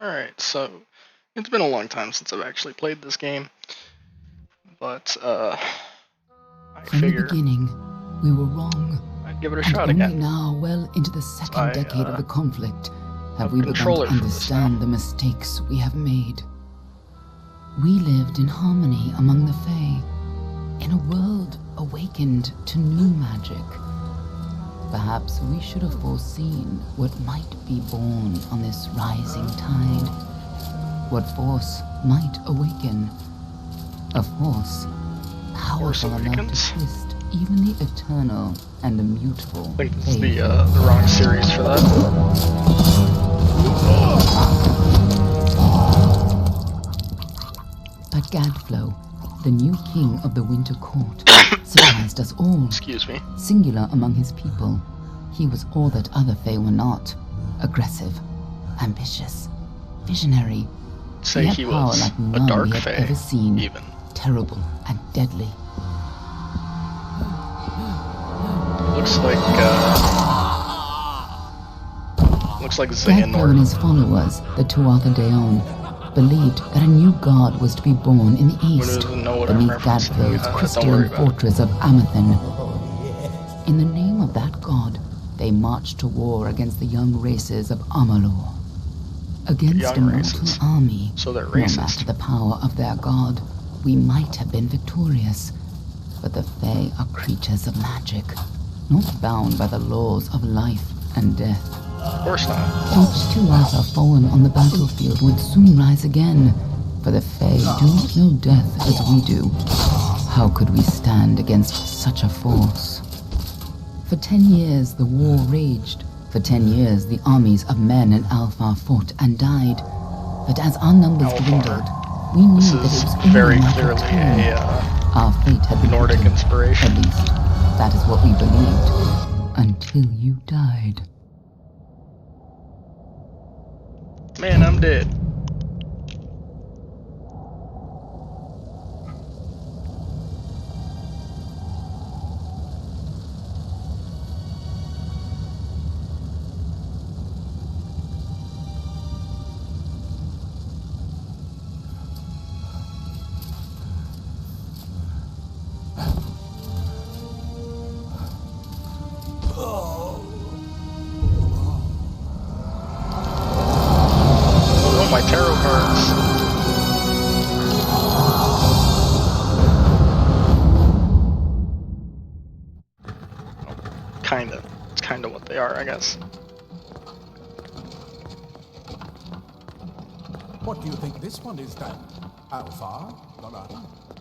Alright, so it's been a long time since I've actually played this game, but I From the beginning, we were wrong. I'd give it a And shot only again. now, well into the second decade of the conflict, have we begun to controller for this understand the mistakes we have made. We lived in harmony among the Fae, in a world awakened to new magic. Perhaps we should have foreseen what might be born on this rising tide. What force might awaken. A force powerful enough to twist even the eternal and immutable. I think this is the wrong series for that. But Gadflow, the new king of the Winter Court, surprised us all. Excuse me. Singular among his people, he was all that other Fae were not. Aggressive, ambitious, visionary. Say he was like a none dark we had Fae, ever seen. even. Terrible and deadly. Looks like Gadflow Xehanort. and his followers, the Tuatha Deon, believed that a new god was to be born in the east, beneath Gadflow's crystalline fortress of Amathen. In the name of that god, they marched to war against the young races of Amalur. Against a mortal army, so they're no racist. matter the power of their god, we might have been victorious. But the Fae are creatures of magic, not bound by the laws of life and death. Of course not. Each Tuatha fallen on the battlefield would soon rise again, for the Fae do not know death as we do. How could we stand against such a force? For 10 years the war raged. For 10 years the armies of Men and Alpha fought and died. But as our numbers dwindled, we knew that it was very only clearly our fate had been Nordic written. inspiration. At least, that is what we believed. Until you died. Man, I'm dead. My tarot cards. Kinda. It's kinda what they are, I guess. What do you think this one is then? Alpha?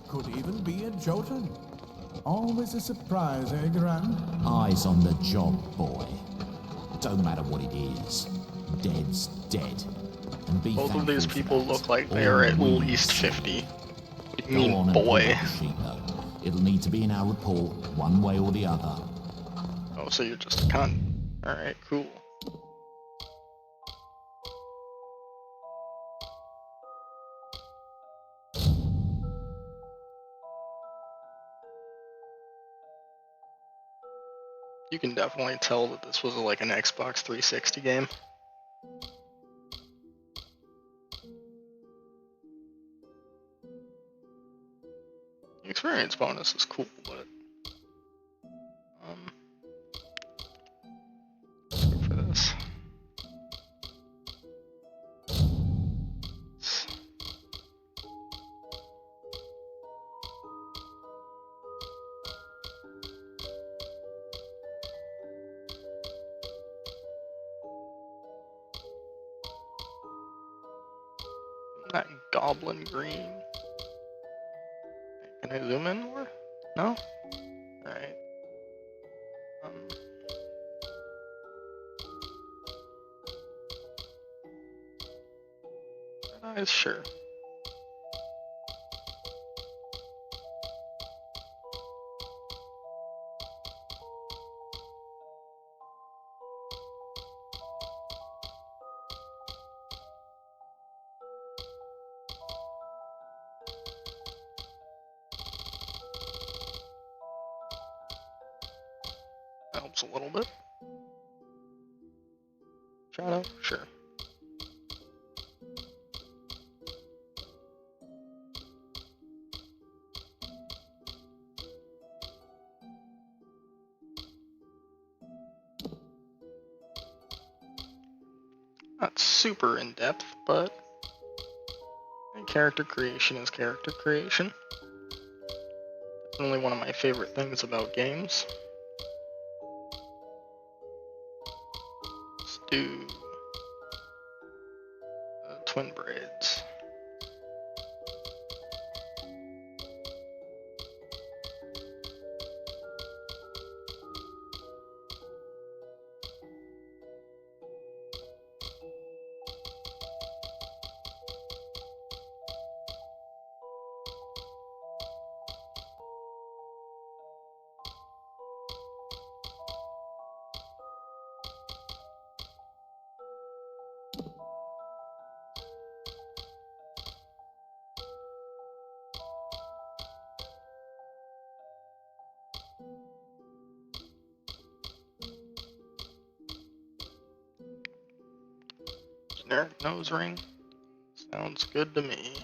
Could even be a Jotun. Always a surprise, eh, Grand? Eyes on the job, boy. Don't matter what it is. Dead's dead. Both of these people look like they are at least 50. What do you mean, boy? It'll need to be in our report, one way or the other. Oh, so you're just a cunt. Alright, cool. You can definitely tell that this was like an Xbox 360 game. The experience bonus is cool, but for this. That goblin green. Can I zoom in more? No? Alright. Red eyes, sure. Helps a little bit. Shadow? Sure. Not super in-depth, but character creation is character creation. Definitely one of my favorite things about games. Let's do twin braids. Generic nose ring. Sounds good to me.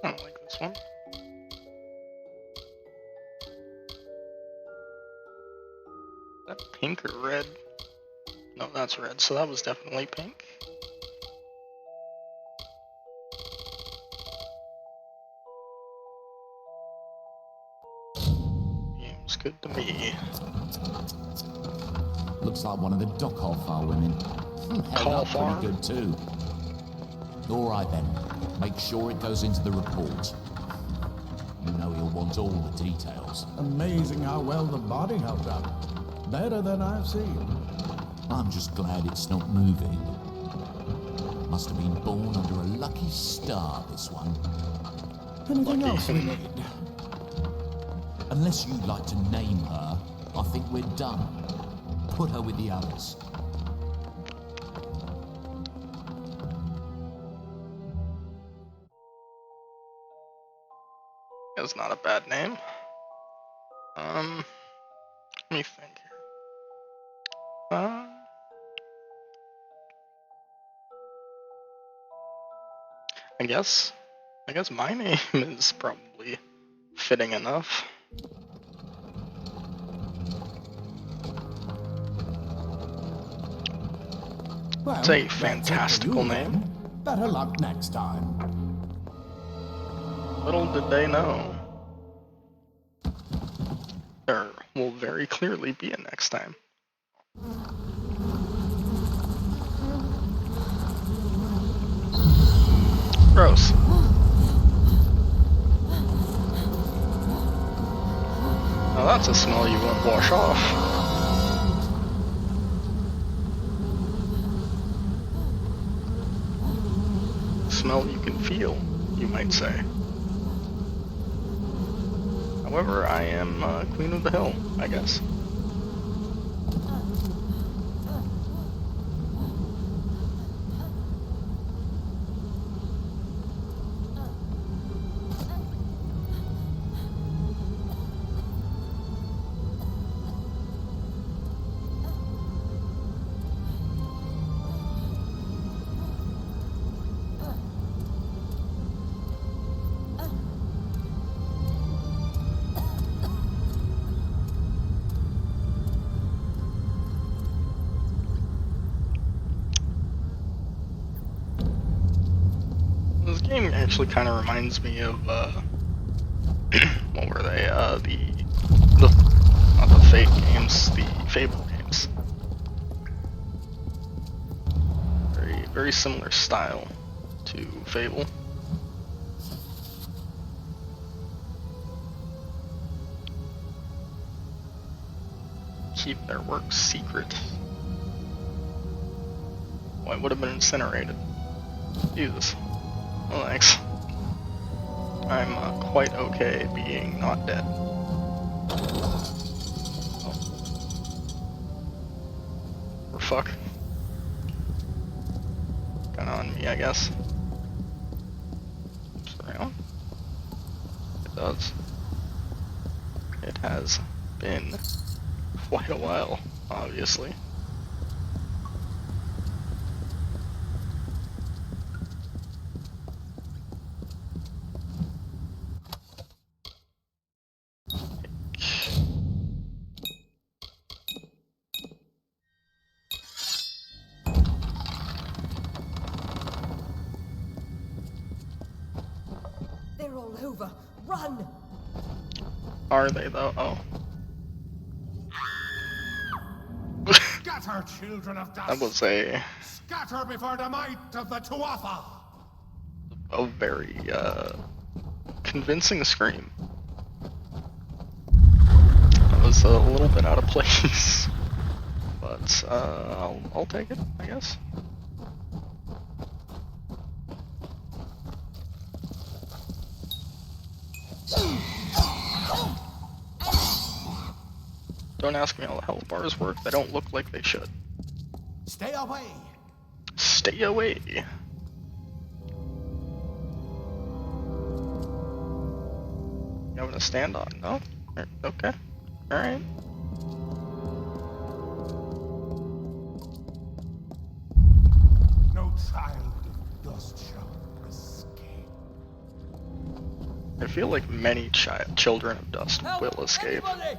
I don't like this one. Is that pink or red? No, that's red, so that was definitely pink. Seems good to me. Looks like one of the dock Halfar women. Held up Halfar? pretty good too. All right then, make sure it goes into the report. You know you'll want all the details. Amazing how well the body held up. Better than I've seen. I'm just glad it's not moving. Must have been born under a lucky star, this one. Anything Lucky. else we need? Unless you'd like to name her, I think we're done. Put her with the others. That's not a bad name. Let me think here. I guess my name is probably fitting enough. Well, It's a that's it for fantastical you, name. then. Better luck next time. Little did they know. There will very clearly be a next time. Gross. Now that's a smell you won't wash off. Smell you can feel, you might say. However, I am Queen of the Hill, I guess. This game actually kind of reminds me of, what were they, not the Fate games, the Fable games. Very similar style to Fable. Keep their work secret. Oh, it would have been incinerated. Jesus. Well, thanks. I'm quite okay being not dead. Oh. Or fuck. Kinda on me, I guess. around? It does. It has been quite a while, obviously. They're all over. Run! Are they though? Oh. Scatter, children of dust! That was a Scatter before the might of the Tuatha! very convincing scream. That was a little bit out of place, but I'll take it, I guess. Don't ask me how the health bars work. They don't look like they should. Stay away! Stay away. You having a stand on? No? Okay. Alright. No child of dust shall escape. I feel like many children of dust will escape. Anybody?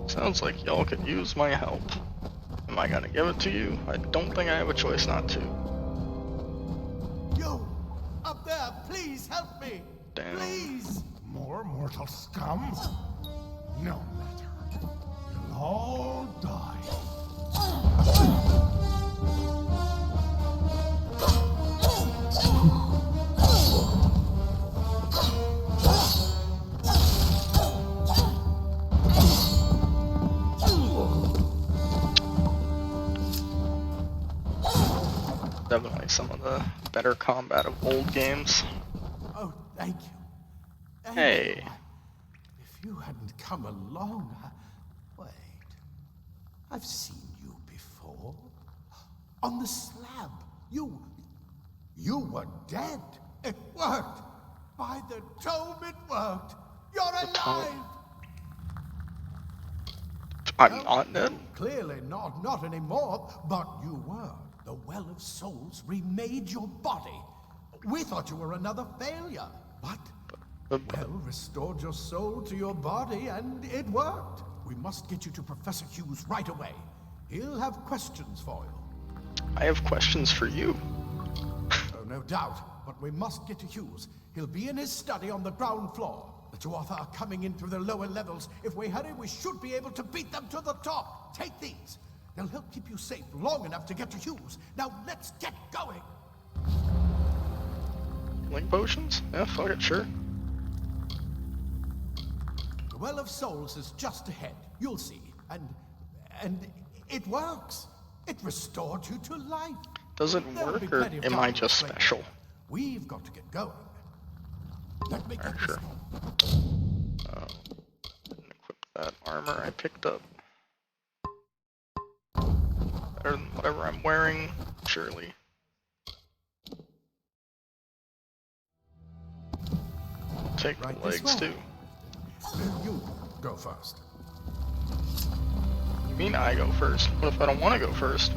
Sounds like y'all could use my help. Am I gonna give it to you? I don't think I have a choice not to. You! Up there, please help me! Damn. Please! More mortal scum? No matter. You'll all die. Definitely some of the better combat of old games. Oh, thank you. Thank Hey. you. If you hadn't come along, wait. I've seen you before. On the slab. You were dead. It worked. By the tome, it worked. You're alive. I'm not dead. Clearly not anymore, but you were. The Well of Souls remade your body. We thought you were another failure, but Well restored your soul to your body, and it worked. We must get you to Professor Hughes right away. He'll have questions for you. I have questions for you. Oh, no doubt, but we must get to Hughes. He'll be in his study on the ground floor. The Tuatha are coming in through the lower levels. If we hurry, we should be able to beat them to the top. Take these. They'll help keep you safe long enough to get to Hughes. Now let's get going. Link potions? Yeah, fuck it, sure. The Well of Souls is just ahead. You'll see. And it works. It restored you to life. Does it There'll be work, or plenty of am time I to just explain. special? We've got to get going. Let me get Sure. this one. Didn't equip that armor I picked up. Better than whatever I'm wearing, surely. Take the Right this legs way. too. You go first. You mean I go first? What if I don't want to go first?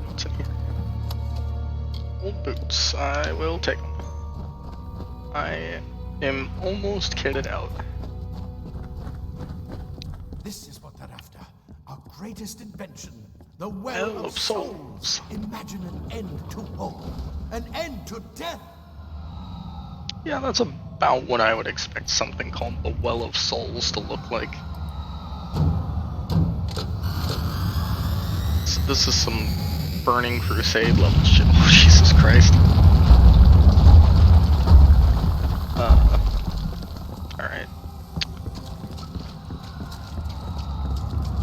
What's in here? Old boots. I will take them. I am almost kitted out. This is what they're after. Our greatest invention. The Well Well of of Souls. Imagine an end to woe. An end to death. Yeah, that's about what I would expect something called the Well of Souls to look like. So this is some Burning Crusade level shit. Oh, Jesus Christ. Alright.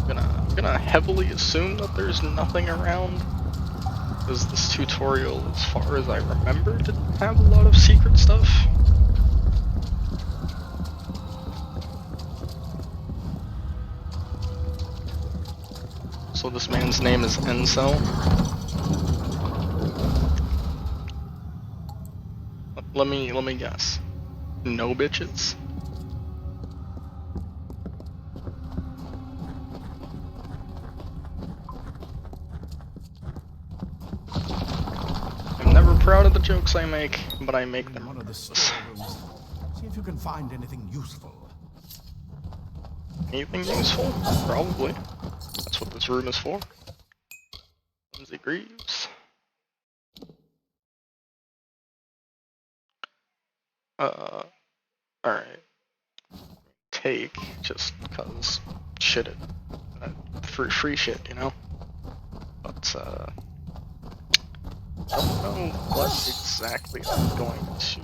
I'm gonna heavily assume that there's nothing around, because this tutorial, as far as I remember, didn't have a lot of secret stuff. So this man's name is Enso. Let me guess. No bitches? I'm never proud of the jokes I make, but I make them. One of the storerooms. See if you can find anything useful. Anything useful? Probably. That's what this room is for. Lindsay Greaves. Alright. Take, just cause shit it. Free shit, you know? But, I don't know what exactly I'm going to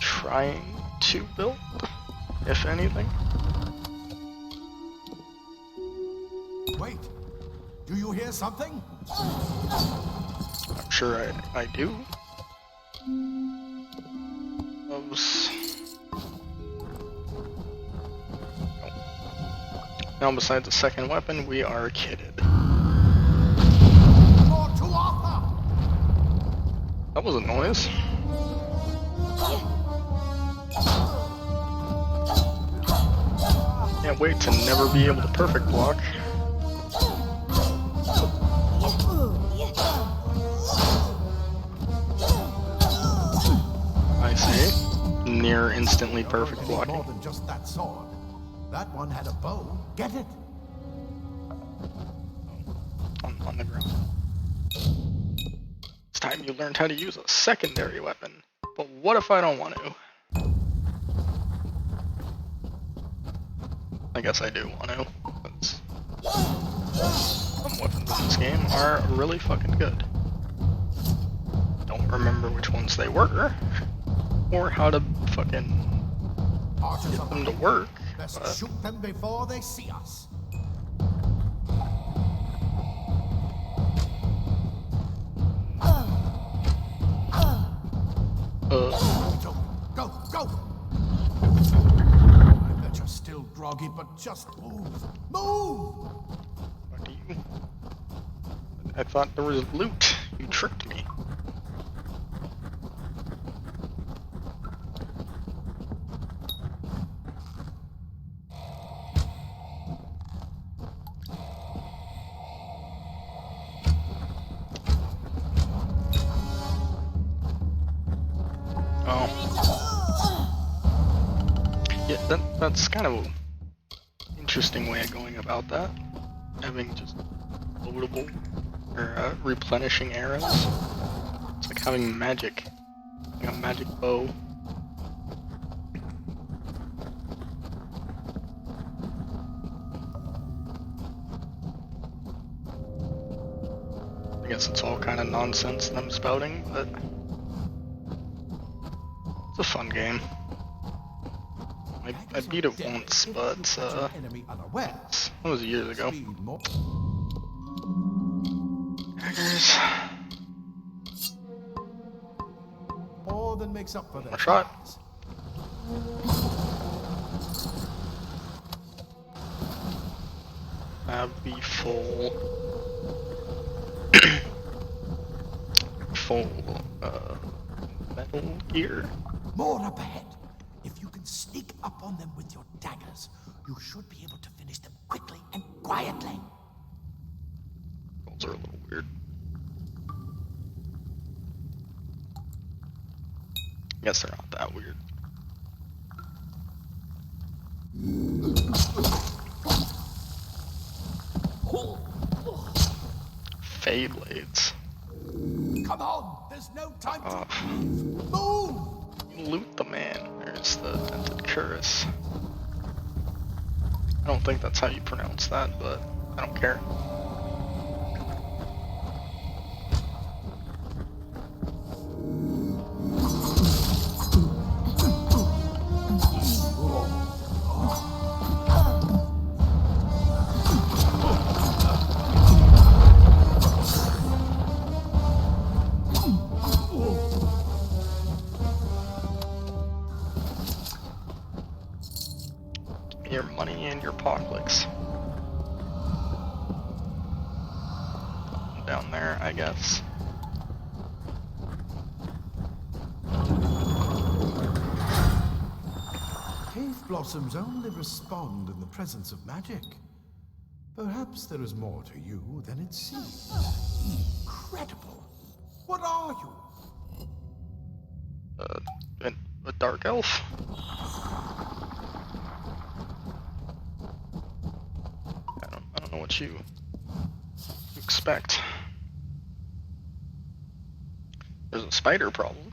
trying to build, if anything. Wait, do you hear something? I'm sure I do. Those... Now, besides the second weapon, we are kitted. More to offer! That was a noise. Can't wait to never be able to perfect block. I say, near instantly perfect blocking. More than just that sword. That one had a bow. Get it? On the ground. It's time you learned how to use a secondary weapon. But what if I don't want to? I guess I do want to. Some weapons in this game are really fucking good. Don't remember which ones they were, or how to fucking get them to work. Best But shoot them before they see us. Go, go! I bet you're still groggy, but just move. Move! what do you? I thought there was loot. You tricked me. Oh. Yeah, that's kind of an interesting way of going about that. Having just loadable or replenishing arrows. It's like having magic, like a magic bow. I guess it's all kind of nonsense that I'm spouting, but it's a fun game. I beat it once, but that was years ago. Hackers. More than makes up for One more shot. Have the full metal gear. More up ahead. If you can sneak up on them with your daggers, you should be able to finish them quickly and quietly. Those are a little weird. I guess they're not that weird. Fade blades. Come on, there's no time to move. Loot the man. There's the dented cuirass. I don't think that's how you pronounce that, but I don't care. Your money and your pockets. down there, I guess. Cave blossoms only respond in the presence of magic. Perhaps there is more to you than it seems. Incredible! What are you? A dark elf. I don't know what you expect. There's a spider problem.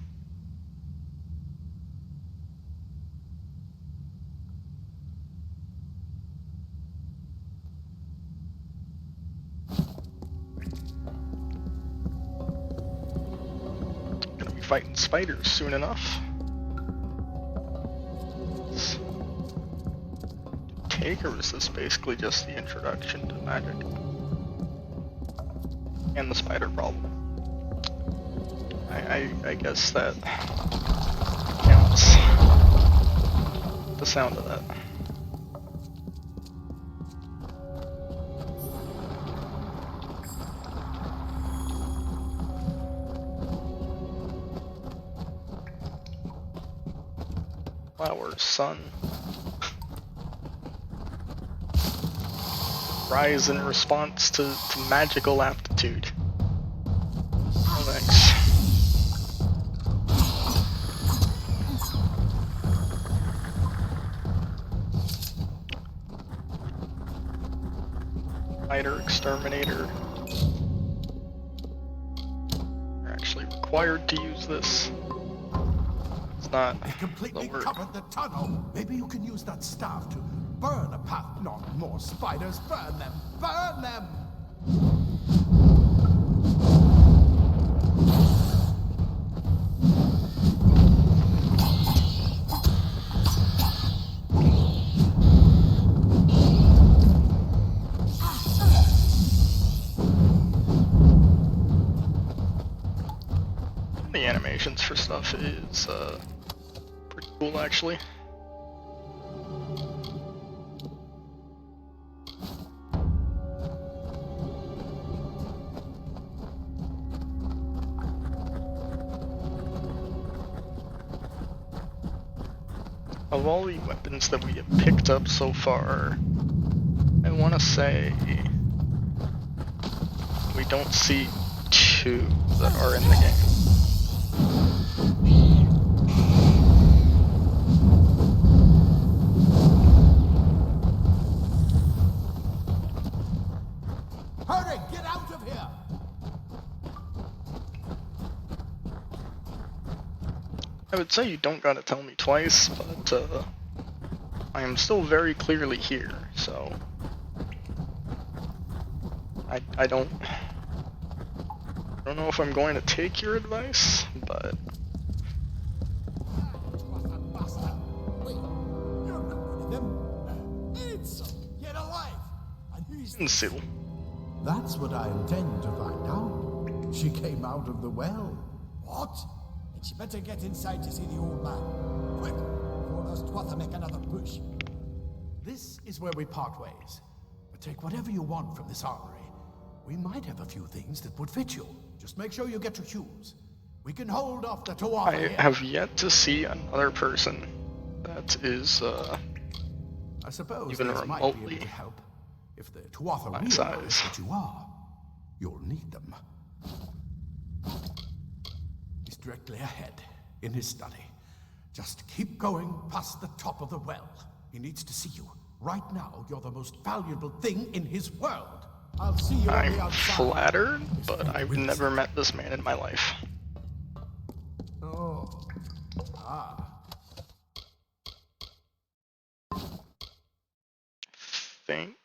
Gonna be fighting spiders soon enough. Take, or is this basically just the introduction to magic? And the spider problem. I guess that counts. The sound of that. Flowers, sun. Rise in response to magical aptitude. Oh, thanks. Spider exterminator. You're actually required to use this. It's not They completely the word. covered the tunnel. Maybe you can use that staff to burn a path. Not more spiders. Burn them. Burn them! The animations for stuff is pretty cool, actually. Of all the weapons that we have picked up so far, I want to say we don't see two that are in the game. Hurry! Get out of here! I would say you don't gotta tell me twice, but I am still very clearly here, so I don't know if I'm going to take your advice, but Wait, you're not one of them. It's get alive! And he's Seal. That's what I intend to find out. She came out of the well. What? Then she better get inside to see the old man. Quick, before those Twatha make another push. This is where we part ways. But take whatever you want from this armory. We might have a few things that would fit you. Just make sure you get your shoes. We can hold off the Tuatha I here. have yet to see another person that is I suppose even these might be able remotely to help. If the Tuatha my realize size. what you are, you'll need them. He's directly ahead, in his study. Just keep going past the top of the well. He needs to see you. Right now, you're the most valuable thing in his world. I'll see you on the I'm outside. flattered, but I've never met this man in my life. Oh. Ah. Think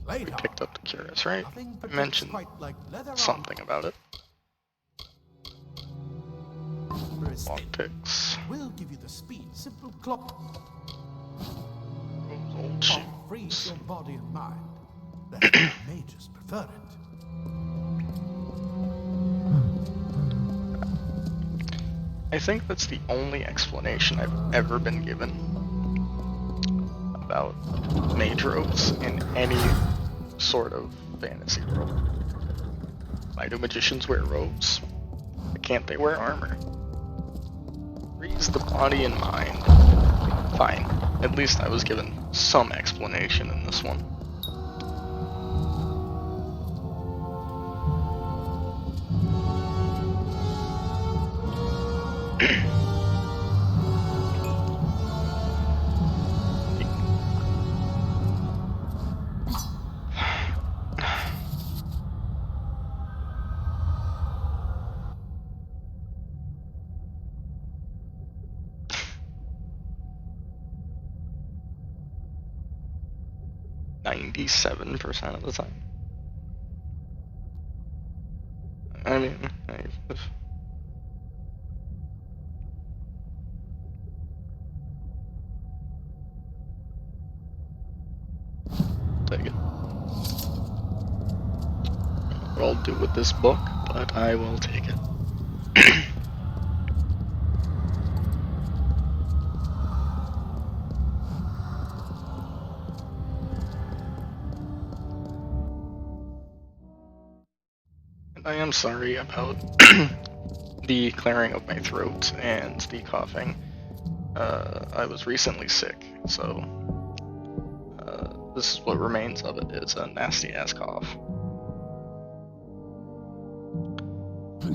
Later. picked up the curious, right? Nothing I protects mentioned quite like leather something about it. armor is thin. Lockpicks. We'll give you the speed. Simple clock. Those old Frees shoes. your body and mind. That's why mages prefer it. I think that's the only explanation I've ever been given about mage robes in any sort of fantasy world. Why do magicians wear robes? Why can't they wear armor? Freeze the body and mind. Fine. At least I was given some explanation in this one. %, of the time. I mean, take it. What I'll do with this book, but I will take it. I am sorry about the clearing of my throat and the coughing. I was recently sick, so this is what remains of it, is a nasty ass cough.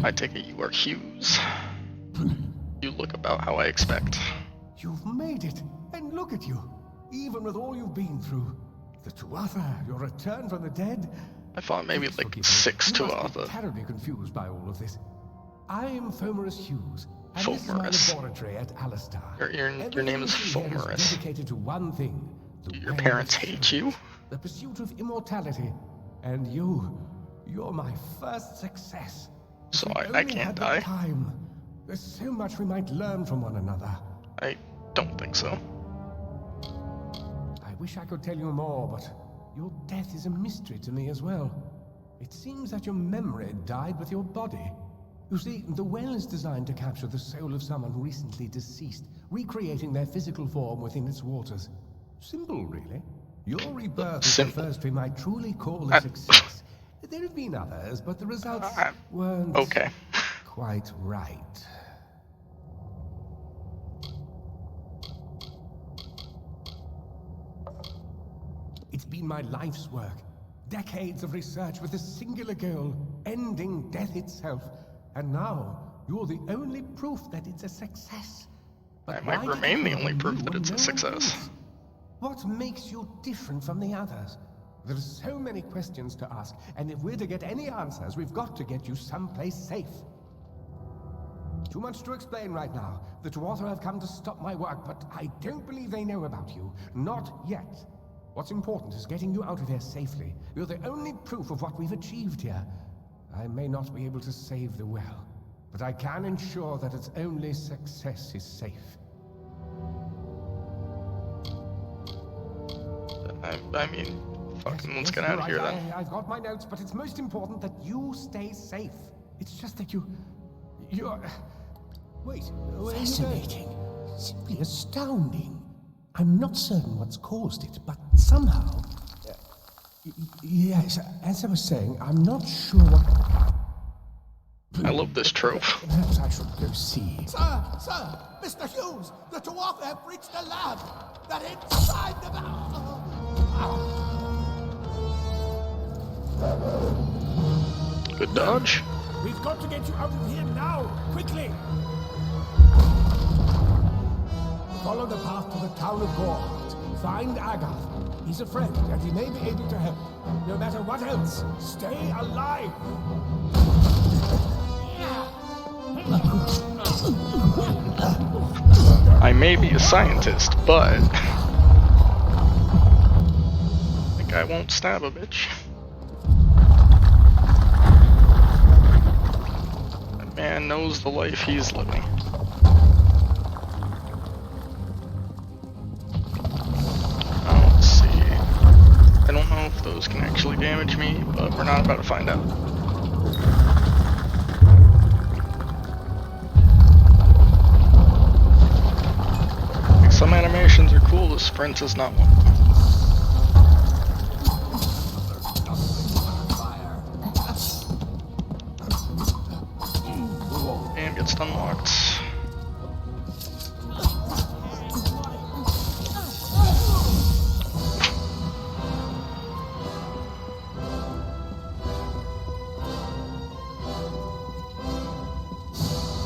I take it you are Hughes. You look about how I expect. You've made it, and look at you. Even with all you've been through. The Tuatha, your return from the dead. I thought maybe Please like forgive me. 6 You must be Tuatha. terribly confused by all of this. I am Fomorus Hughes, and this is my Fomorus. laboratory at Alistar. Your name is Everything you see here is Fomorus. dedicated to one thing. The Your way parents of hate you? The pursuit of immortality. And you're my first success. If So we I only can't had the die? time. There's so much we might learn from one another. I don't think so. I wish I could tell you more, but your death is a mystery to me as well. It seems that your memory died with your body. You see, the well is designed to capture the soul of someone recently deceased, recreating their physical form within its waters. Simple, really. Your rebirth is the Simple. first we might truly call a success. There have been others, but the results weren't Okay. quite right. It's been my life's work. Decades of research with a singular goal, ending death itself. And now, you're the only proof that it's a success. But I might why did remain it the come only from proof you that and it's a no one success. else? What makes you different from the others? There are so many questions to ask, and if we're to get any answers, we've got to get you someplace safe. Too much to explain right now. The Tuatha have come to stop my work, but I don't believe they know about you. Not yet. What's important is getting you out of here safely. You're the only proof of what we've achieved here. I may not be able to save the well, but I can ensure that its only success is safe. I mean, fucking let's get you're out of here right. then. I've got my notes, but it's most important that you stay safe. It's just that you're... Wait, where are you going? Fascinating. Simply astounding. I'm not certain what's caused it, but somehow... yes, as I was saying, I'm not sure what... I love this trope. Perhaps I should go see. Sir! Mr. Hughes! The Tuatha have breached the lab! They're inside the... Good dodge. We've got to get you out of here now! Quickly! Follow the path to the town of Gorhart. Find Agath. He's a friend, and he may be able to help. No matter what else, stay alive! I may be a scientist, but I think I won't stab a bitch. That man knows the life he's living. Let's see. I don't know if those can actually damage me, but we're not about to find out. Some animations are cool, sprint is not one. And gets unlocked.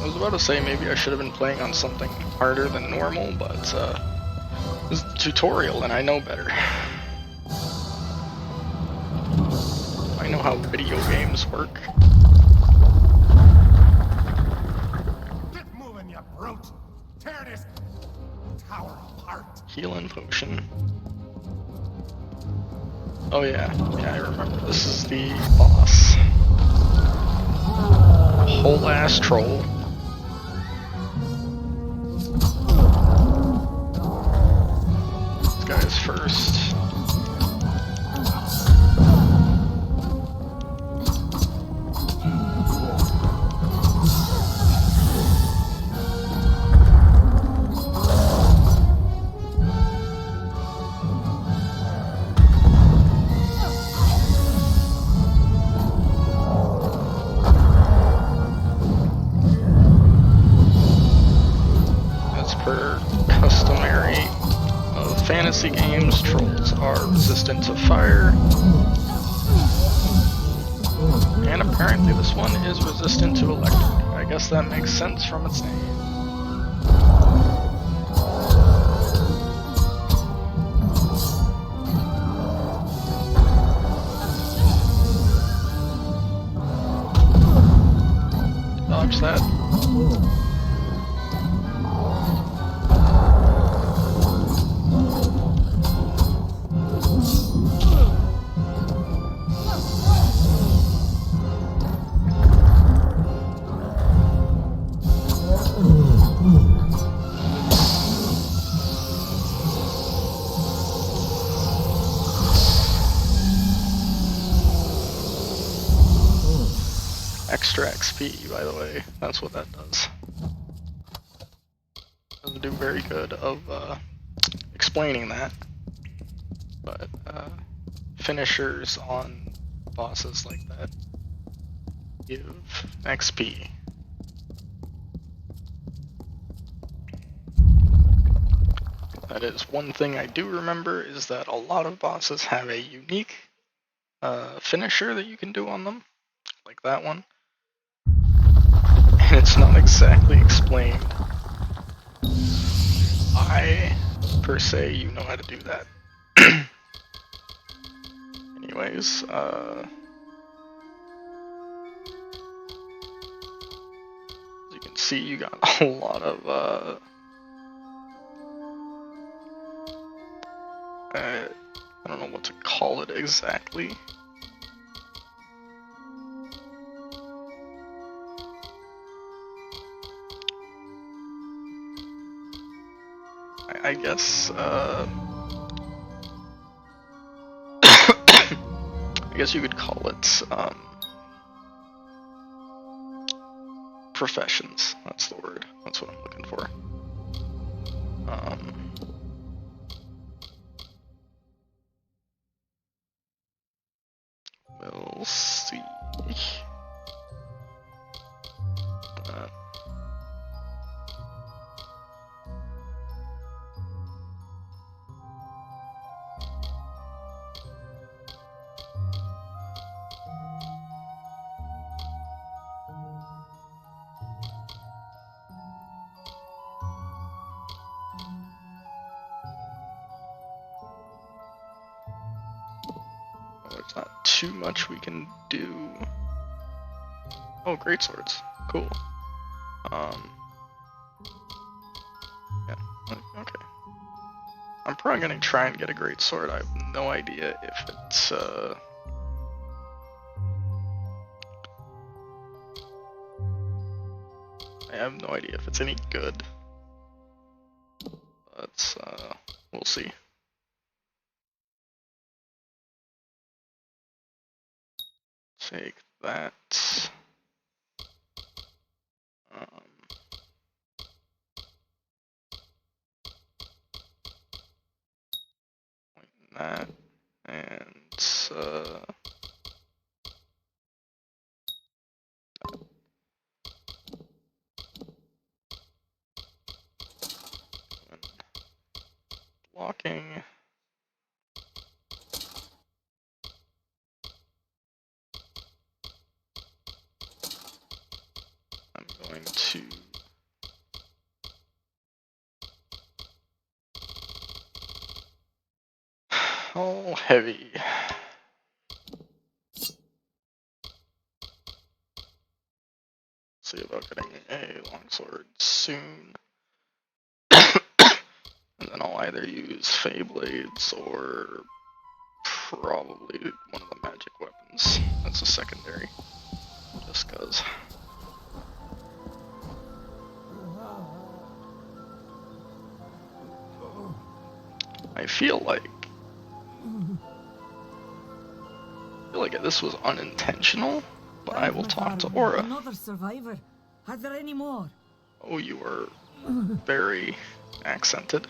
I was about to say maybe I should have been playing on something harder than normal, but this is the tutorial and I know better. I know how video games work. Get moving, you brute! Tear this tower apart! Healing potion. Oh yeah, I remember. This is the boss. Whole ass troll. This guy's first. As per customary of fantasy games, trolls are resistant to fire. And apparently this one is resistant to electric. I guess that makes sense from its name. Dodge that. Extra XP, by the way. That's what that does. Doesn't do very good of explaining that. But finishers on bosses like that give XP. That is one thing I do remember, is that a lot of bosses have a unique finisher that you can do on them, like that one. And it's not exactly explained why, per se, you know how to do that. Anyways, as you can see, you got a lot of, I don't know what to call it exactly. I guess, I guess you could call it, professions. That's the word. That's what I'm looking for. We'll see. There's not too much we can do. Oh, great swords. Cool. Yeah, okay. I'm probably gonna try and get a great sword. I have no idea if it's, I have no idea if it's any good. But, we'll see. Take that. that, and blocking. I'm going to all heavy. See about getting a longsword soon. And then I'll either use Fey Blades or probably one of the magic weapons. That's a secondary. Just cause. I feel like this was unintentional, but I will talk to Aura. Another survivor. Are there any more? Oh, you are very accented.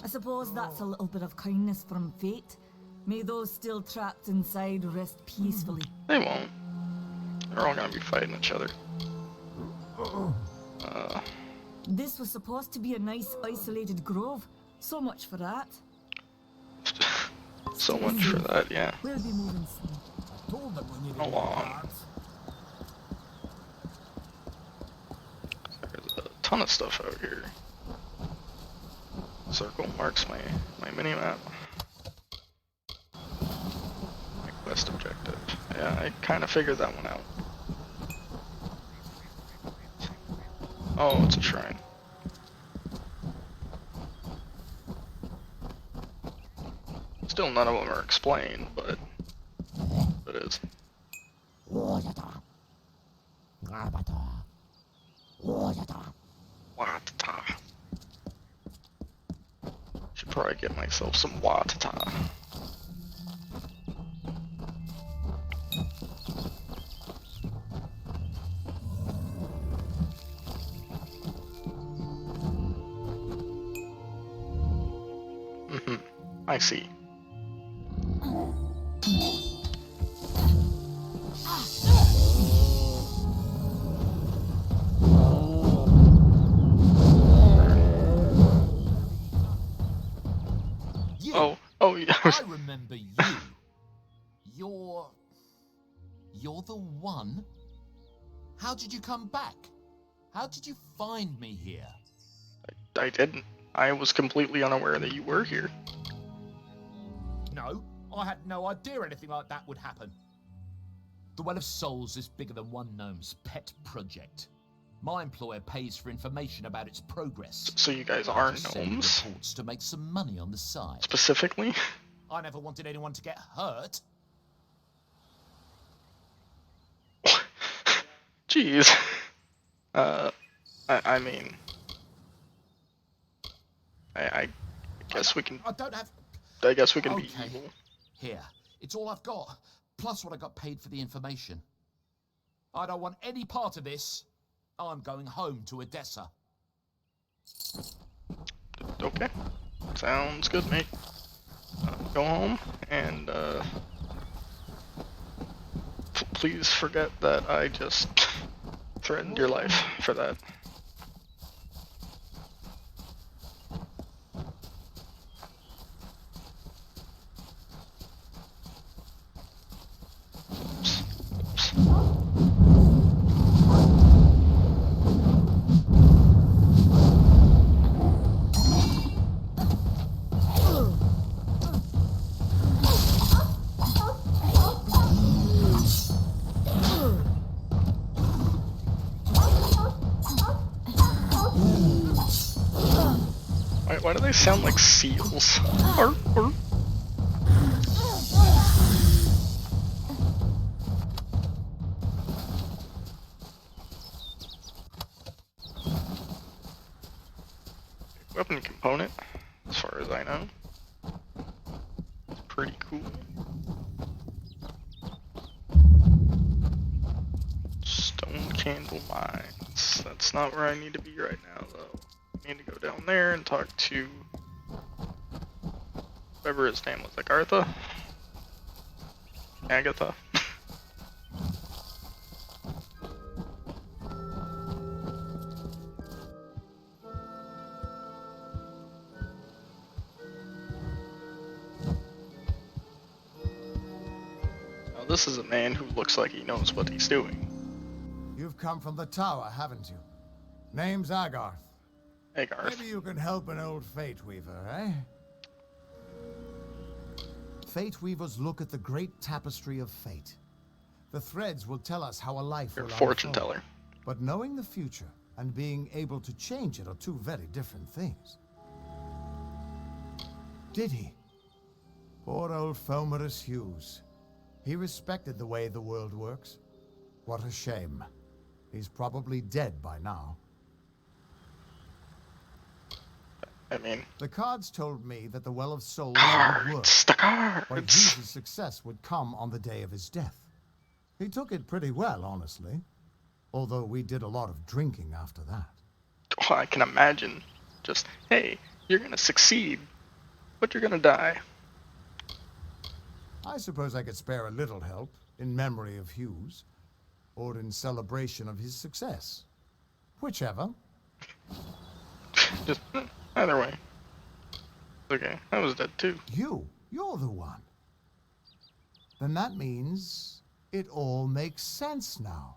I suppose that's a little bit of kindness from fate. May those still trapped inside rest peacefully. They won't. They're all gonna be fighting each other. This was supposed to be a nice isolated grove. So much for that. So much for that, yeah. We'll be moving soon. I told them we needed Along. more guards. There's a ton of stuff out here. Circle marks my mini-map. My quest objective. Yeah, I kind of figured that one out. Oh, it's a shrine. Still none of them are explained, but it is. Watata. Should probably get myself some watata. I see. Oh yeah. I remember you. You're the one? How did you come back? How did you find me here? I didn't. I was completely unaware that you were here. No, I had no idea anything like that would happen. The Well of Souls is bigger than one gnome's pet project. My employer pays for information about its progress. So you guys are Send gnomes? reports to make some money on the side. Specifically? I never wanted anyone to get hurt. Jeez. I mean... I guess we can... I don't have... I guess we can be Okay. evil. Here, it's all I've got, plus what I got paid for the information. I don't want any part of this. I'm going home to Odessa. Okay. Sounds good, mate. Go home, and, please forget that I just threatened your life for that. Why do they sound like seals? Arr, arr. Weapon component, as far as I know. It's pretty cool. Stone candle mines. That's not where I need to be right now, though. I need to go down there and talk to whatever his name was, like Artha? Agatha? Now this is a man who looks like he knows what he's doing. You've come from the tower, haven't you? Name's Agarth. Hey Garth. Maybe you can help an old Fate Weaver, eh? Fate Weavers look at the great tapestry of fate. The threads will tell us how a life You're will a fortune unfold. teller. But knowing the future and being able to change it are two very different things. Did he? Poor old Fomerus Hughes. He respected the way the world works. What a shame. He's probably dead by now. I mean, The cards told me that the Well of Souls would work, cards, the but cards. Hughes' success would come on the day of his death. He took it pretty well, honestly. Although we did a lot of drinking after that. Oh, I can imagine. Just, hey, you're gonna succeed, but you're gonna die. I suppose I could spare a little help in memory of Hughes, or in celebration of his success. Whichever. Just, either way. Okay, I was dead too. You're the one. Then that means it all makes sense now.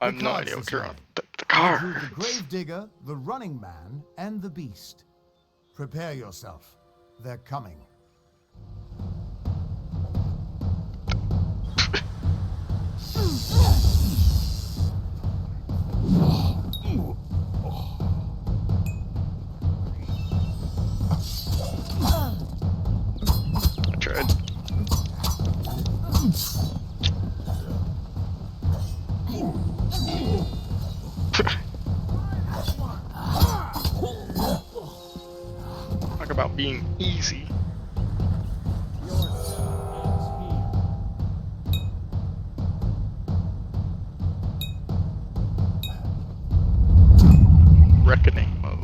I have The no cards idea what this you're way. on. The Include car. the Gravedigger, the Running Man, and the Beast. Prepare yourself. They're coming. I tried. Talk about being easy. Reckoning mode.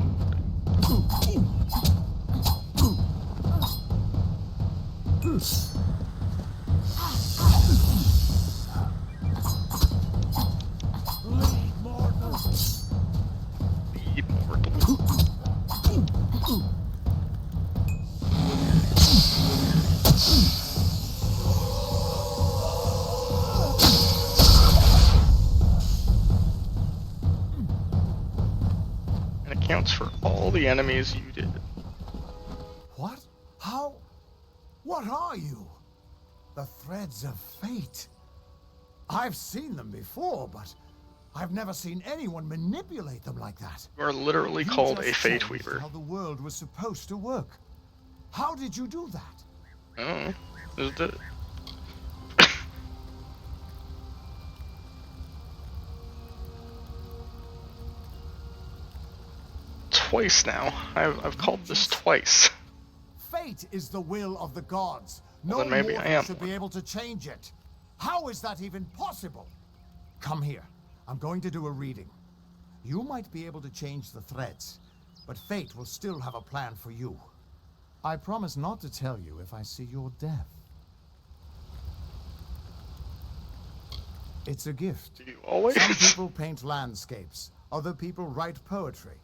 Immortal. And it counts for all the enemies you did. What? How? What are you? The threads of fate. I've seen them before, but I've never seen anyone manipulate them like that. You are literally You called a just Fate changed Weaver. How the world was supposed to work. How did you do that? Oh, just did it. Twice now. I've called this twice. Fate is the will of the gods. Well, No then maybe I mortal am should one. be able to change it. How is that even possible? Come here. I'm going to do a reading. You might be able to change the threads, but fate will still have a plan for you. I promise not to tell you if I see your death. It's a gift. Do you always? Some people paint landscapes, other people write poetry.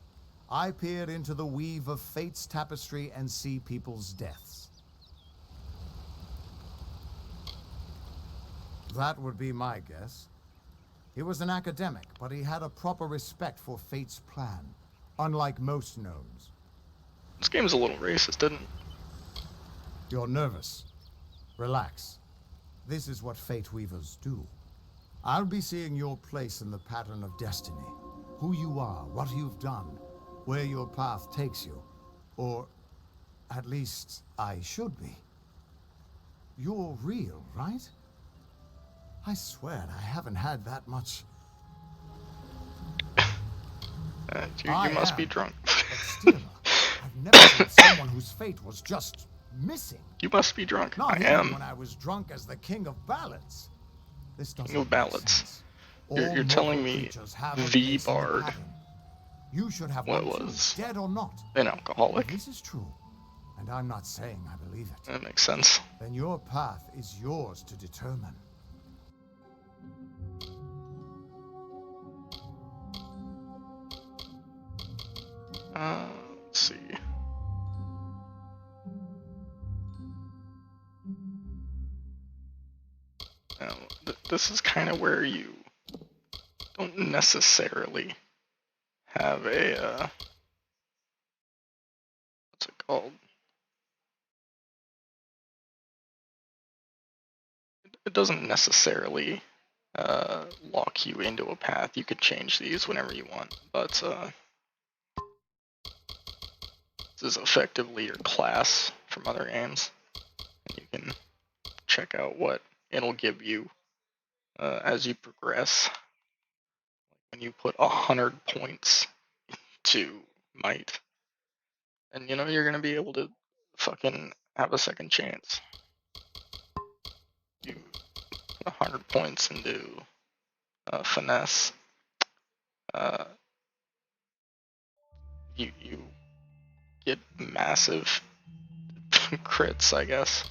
I peer into the weave of fate's tapestry and see people's deaths. That would be my guess. He was an academic, but he had a proper respect for fate's plan, unlike most gnomes. This game's a little racist, isn't it? You're nervous. Relax. This is what fate weavers do. I'll be seeing your place in the pattern of destiny. Who you are, what you've done, where your path takes you. Or, at least, I should be. You're real, right? I swear I haven't had that much. You must be drunk. But still, I've never seen someone whose fate was just missing. You must be drunk. Not I even am. when I was drunk as the king of ballads. This doesn't King of make ballads. sense. You're All telling mortal me creatures have a the place in the bard pattern. You should have what one too, was dead or not. an If alcoholic. this is true, and I'm not saying I believe it, That makes sense. then your path is yours to determine. Let's see. Now, this is kind of where you don't necessarily have a, what's it called? It doesn't necessarily lock you into a path. You could change these whenever you want, but this is effectively your class from other games. You can check out what it'll give you as you progress. When you put 100 points to might, and you know you're gonna be able to fucking have a second chance. You put 100 points into finesse. You get massive crits, I guess.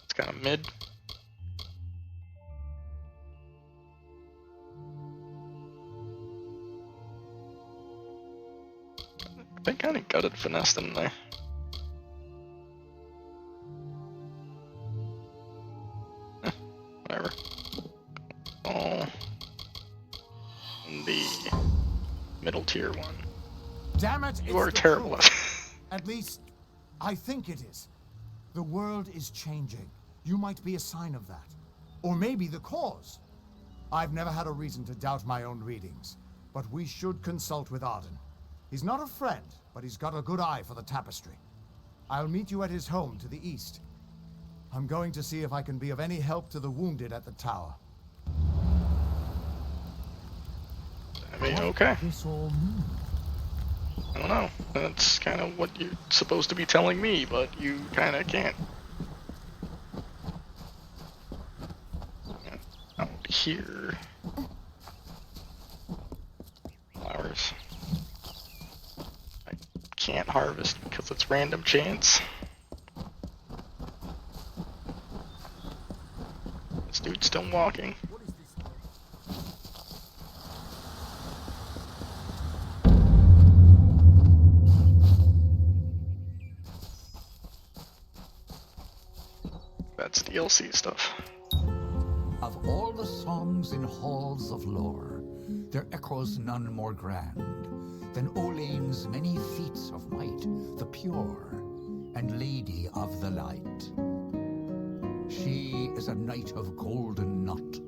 It's kind of mid. They kind of gutted finesse, didn't they? Whatever. Oh, the middle tier one. Damn it! You are terrible. At least, I think it is. The world is changing. You might be a sign of that. Or maybe the cause. I've never had a reason to doubt my own readings, but we should consult with Arden. He's not a friend, but he's got a good eye for the tapestry. I'll meet you at his home to the east. I'm going to see if I can be of any help to the wounded at the tower. I mean, okay. This all mean? I don't know. That's kind of what you're supposed to be telling me, but you kind of can't. Out here. Flowers. I can't harvest because it's random chance. This dude's still walking. That's DLC stuff. Of all the songs in halls of lore, there echoes none more grand than Olane's many feats of might, the pure and lady of the light. She is a knight of golden knot.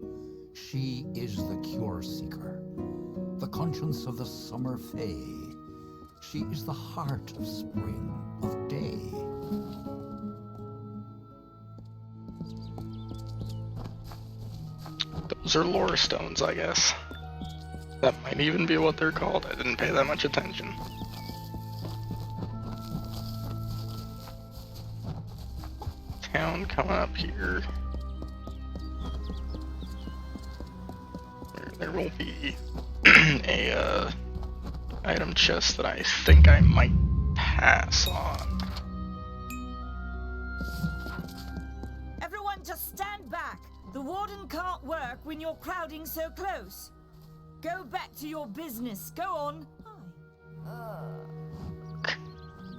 She is the cure seeker, the conscience of the summer fae. She is the heart of spring, of day. Those are lore stones, I guess. That might even be what they're called. I didn't pay that much attention. Town coming up here. There will be a item chest that I think I might pass on. Everyone just stand back. The warden can't work when you're crowding so close. Go back to your business. Go on.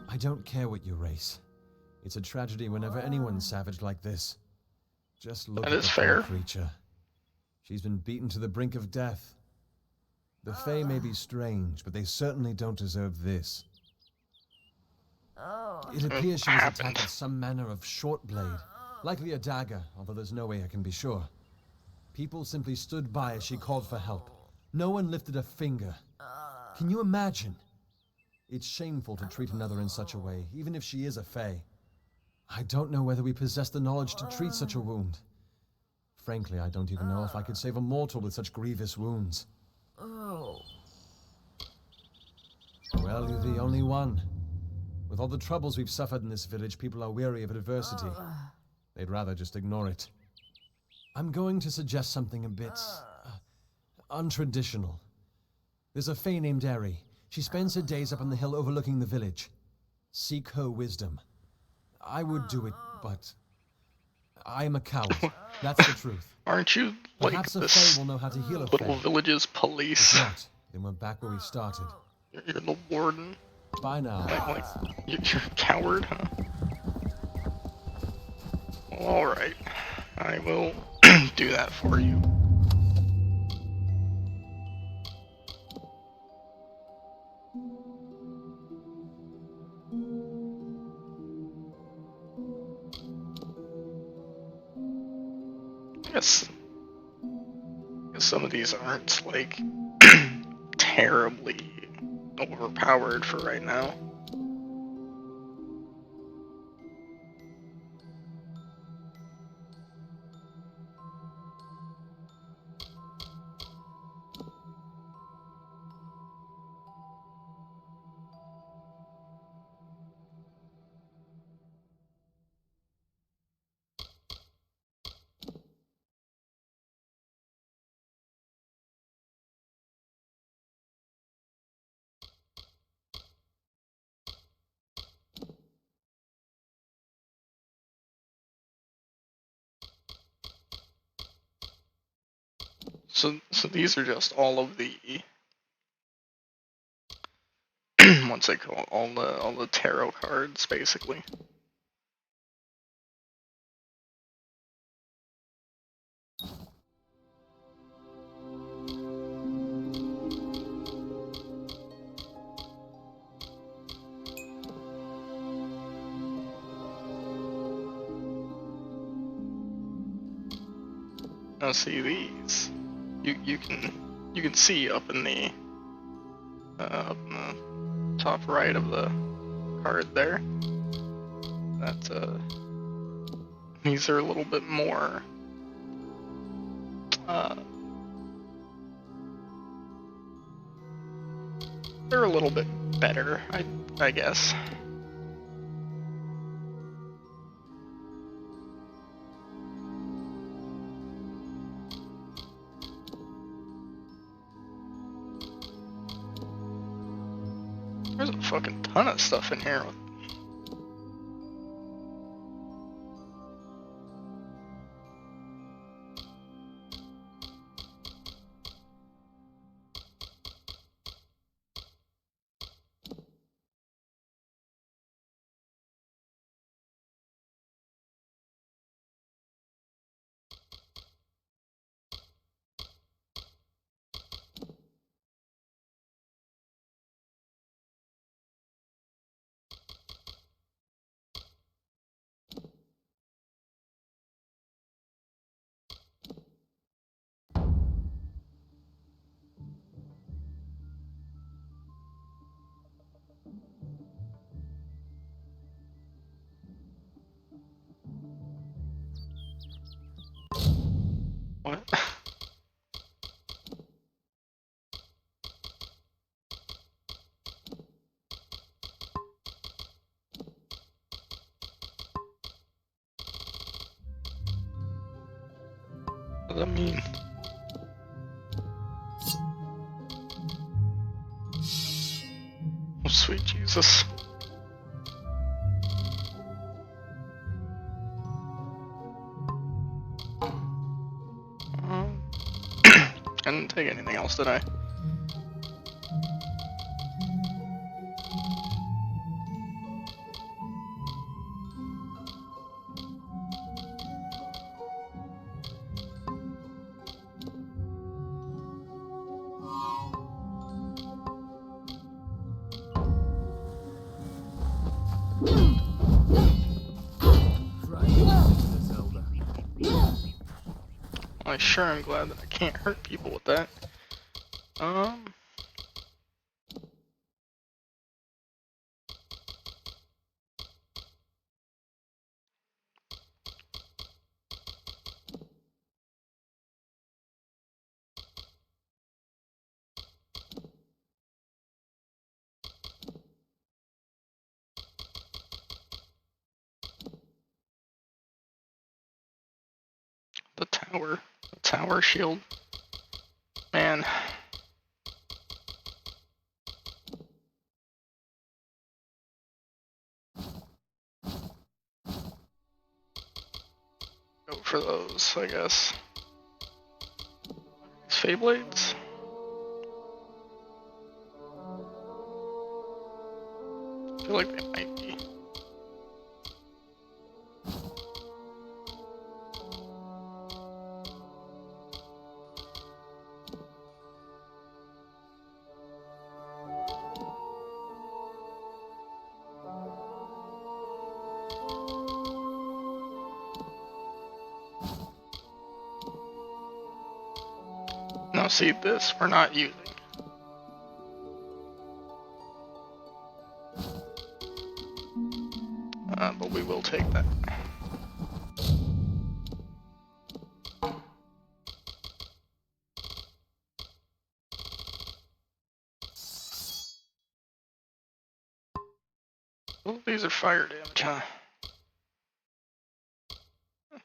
I don't care what you race. It's a tragedy whenever anyone's savage like this. Just look That at is the fair. poor creature. She's been beaten to the brink of death. The Fae may be strange, but they certainly don't deserve this. It appears she was attacked with some manner of short blade, likely a dagger, although there's no way I can be sure. People simply stood by as she called for help. No one lifted a finger. Can you imagine? It's shameful to treat another in such a way, even if she is a Fae. I don't know whether we possess the knowledge to treat such a wound. Frankly, I don't even know if I could save a mortal with such grievous wounds. Well, you're the only one. With all the troubles we've suffered in this village, people are weary of adversity. They'd rather just ignore it. I'm going to suggest something a bit untraditional. There's a Fae named Eri. She spends her days up on the hill overlooking the village. Seek her wisdom. I would do it, but I am a coward. That's the truth. Aren't you like Perhaps a this Fae will know how to heal a little Fae. village's If police? not, then we're back where we started. You're the warden. Bye now. Like you're a coward, huh? Well, alright. I will do that for you. I guess some of these aren't, like, terribly overpowered for right now. So these are just all of the what's it called? All the tarot cards, basically. Now see these. You can see up in the top right of the card there that these are a little bit more they're a little bit better, I guess. There's a fucking ton of stuff in here. What? What does that mean? Oh, sweet Jesus. I didn't take anything else, did I? I sure am glad that I can't hurt people with that. The tower shield. Man. Go for those, I guess. Fey blades? I feel like they might be. No, see, this we're not using. But we will take that. Well, these are fire damage, huh?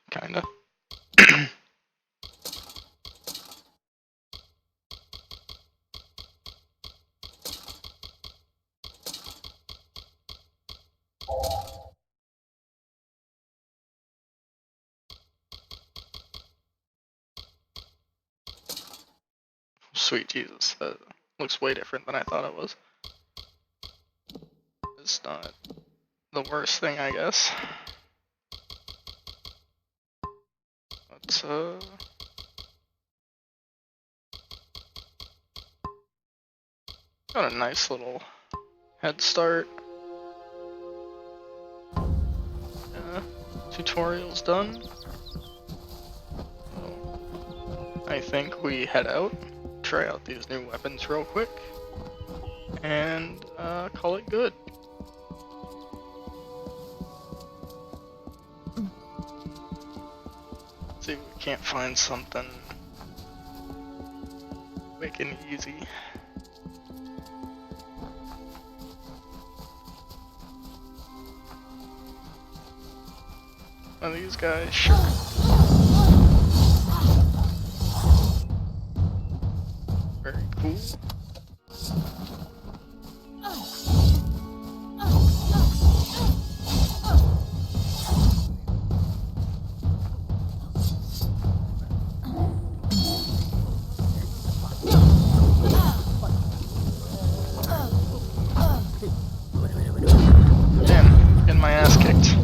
Kinda. Sweet Jesus, that looks way different than I thought it was. It's not the worst thing, I guess. Let's got a nice little head start. Tutorial's done. So I think we head out, try out these new weapons real quick, and call it good. See if we can't find something quick and easy. One of these guys, sure. Very cool. Damn, getting my ass kicked.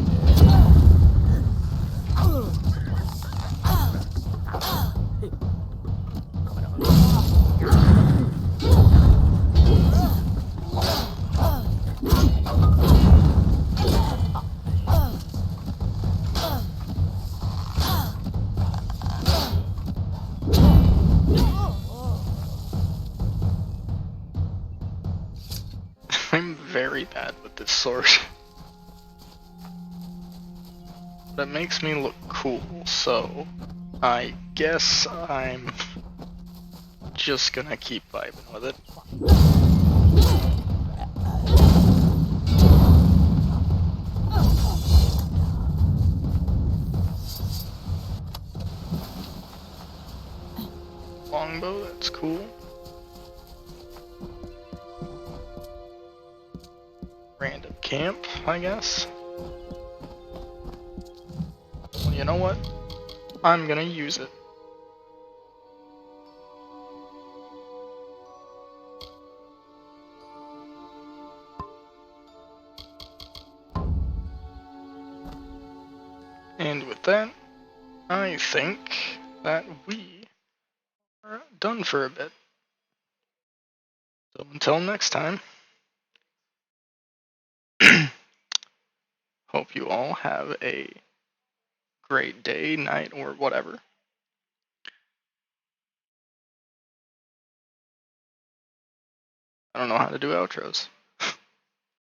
I'm very bad with this sword. That makes me look cool, so I guess I'm just gonna keep vibing with it. Longbow, that's cool. Random camp, I guess. Well, you know what? I'm gonna use it. And with that, I think that we are done for a bit. So until next time, hope you all have a great day, night, or whatever. I don't know how to do outros.